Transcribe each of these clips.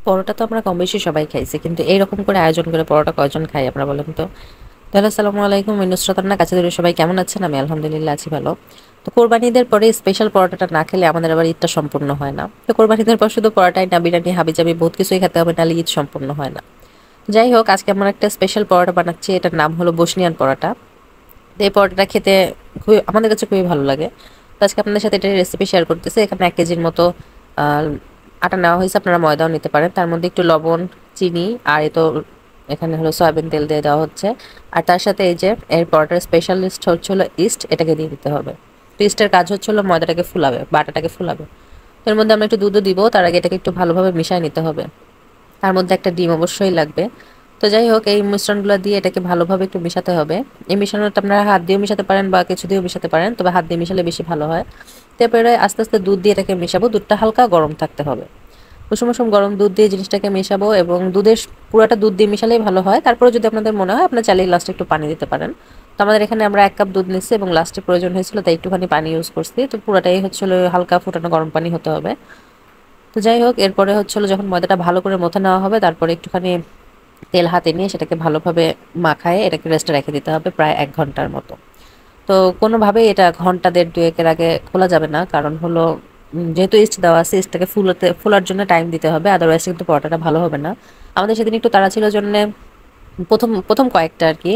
পরোটা তো আমরা কম বেশি সবাই খাইছি, কিন্তু এইরকম করে আয়োজন করে পরোটা কয়জন খাই আপনারা বলেন তো? তাহলে আসসালামু আলাইকুম, আমি নুসরাত রান্না কাছে ধরে সবাই কেমন আছেন? আমি আলহামদুলিল্লাহ আছি ভালো। তো কোরবানি ঈদের পরে স্পেশাল পরোটাটা না খেলে আমাদের আবার ঈদটা সম্পূর্ণ হয় না। তো কোরবানি ঈদের পর শুধু পরোটাই না, বিরিয়ানি হাবিজাবি বহুত কিছুই খেতে হবে, নাহলে ঈদ সম্পূর্ণ হয় না। যাই হোক, আজকে আমরা একটা স্পেশাল পরোটা বানাচ্ছি, এটার নাম হলো বসনিয়ান পরোটা। তো এই পরোটাটা খেতে খুবই আমাদের কাছে খুবই ভালো লাগে। তো আজকে আপনাদের সাথে এটার রেসিপি শেয়ার করতেছি। এখানে 1 কেজির মতো আহ, আটা নেওয়া হয়েছে, আপনারা ময়দাও নিতে পারেন। তার মধ্যে একটু লবণ, চিনি, আর এই তো এখানে হলো সয়াবিন তেল দিয়ে দেওয়া হচ্ছে। আর তার সাথে এই যে এর পরোটার স্পেশালিস্ট হচ্ছে হলো ইস্ট, এটাকে দিয়ে দিতে হবে। তো ইস্টের কাজ হচ্ছে হলো ময়দাটাকে ফুলাবে বা আটাটাকে ফুলাবে। তো এর মধ্যে আমরা একটু দুধও দিব, তার আগে এটাকে একটু ভালোভাবে মিশিয়ে নিতে হবে। তার মধ্যে একটা ডিম অবশ্যই লাগবে। তো যাই হোক, এই মিশ্রণগুলো দিয়ে এটাকে ভালোভাবে একটু মেশাতে হবে। এই মিশ্রণটা আপনারা হাত দিয়েও মেশাতে পারেন বা কিছু দিয়েও মেশাতে পারেন, তবে হাত দিয়ে মেশালে বেশি ভালো হয়। তারপরে আস্তে আস্তে দুধ দিয়ে এটাকে মেশাবো। দুধটা হালকা গরম থাকতে হবে। কুসুম কুসুম গরম দুধ দিয়ে জিনিসটাকে মেশাবো, এবং পুরোটা দুধ দিয়ে মেশালেই ভালো হয়। তারপরে যদি আপনাদের মনে হয়, আপনার চাইলে লাস্টে একটু পানি দিতে পারেন। তো আমাদের এখানে আমরা 1 কাপ দুধ নিচ্ছি এবং লাস্টে প্রয়োজন হয়েছিল তাই একটুখানি পানি ইউজ করছি। তো পুরোটাই হচ্ছিল হালকা ফুটানো গরম পানি হতে হবে। তো যাই হোক, এরপরে হচ্ছিল যখন ময়দাটা ভালো করে মথে নেওয়া হবে, তারপরে একটুখানি তেল হাতে নিয়ে সেটাকে ভালোভাবে মাখায়ে এটাকে রেস্টে রেখে দিতে হবে প্রায় 1 ঘন্টার মতো। তো কোনোভাবেই এটা ঘন্টা দেড় দুয়েকের আগে খোলা যাবে না, কারণ হলো যেহেতু ইস্ট দেওয়া আছে, ইস্টটাকে ফোলার জন্য টাইম দিতে হবে, আদারওয়াইজ কিন্তু পরোটাটা ভালো হবে না। আমাদের সেদিন একটু তাড়া ছিল জন্য প্রথম প্রথম কয়েকটা আর কি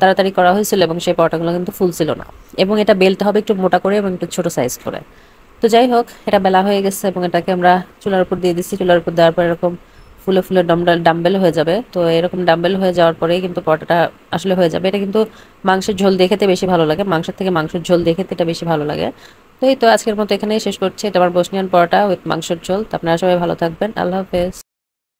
তাড়াতাড়ি করা হয়েছিল, এবং সেই পরোটাগুলো কিন্তু ফুলছিল না। এবং এটা বেলতে হবে একটু মোটা করে এবং একটু ছোট সাইজ করে। তো যাই হোক, এটা বেলা হয়ে গেছে এবং এটাকে আমরা চুলার উপর দিয়ে দিচ্ছি। চুলার উপর দেওয়ার পর এরকম ফুলে ফুলে ডাম্বেল হয়ে যাবে। তো এরকম ডাম্বেল হয়ে যাওয়ার পরেই কিন্তু পরোটাটা আসলে হয়ে যাবে। এটা কিন্তু মাংসের ঝোল দিয়ে খেতে বেশি ভালো লাগে, মাংসের থেকে মাংসের ঝোল দিয়ে খেতে এটা বেশি ভালো লাগে। তো এই তো আজকের মতো এখানেই শেষ করছি। এটা আমার বসনিয়ান পরোটা উইথ মাংসের ঝোল। তো আপনারা সবাই ভালো থাকবেন। আল্লাহ হাফেজ।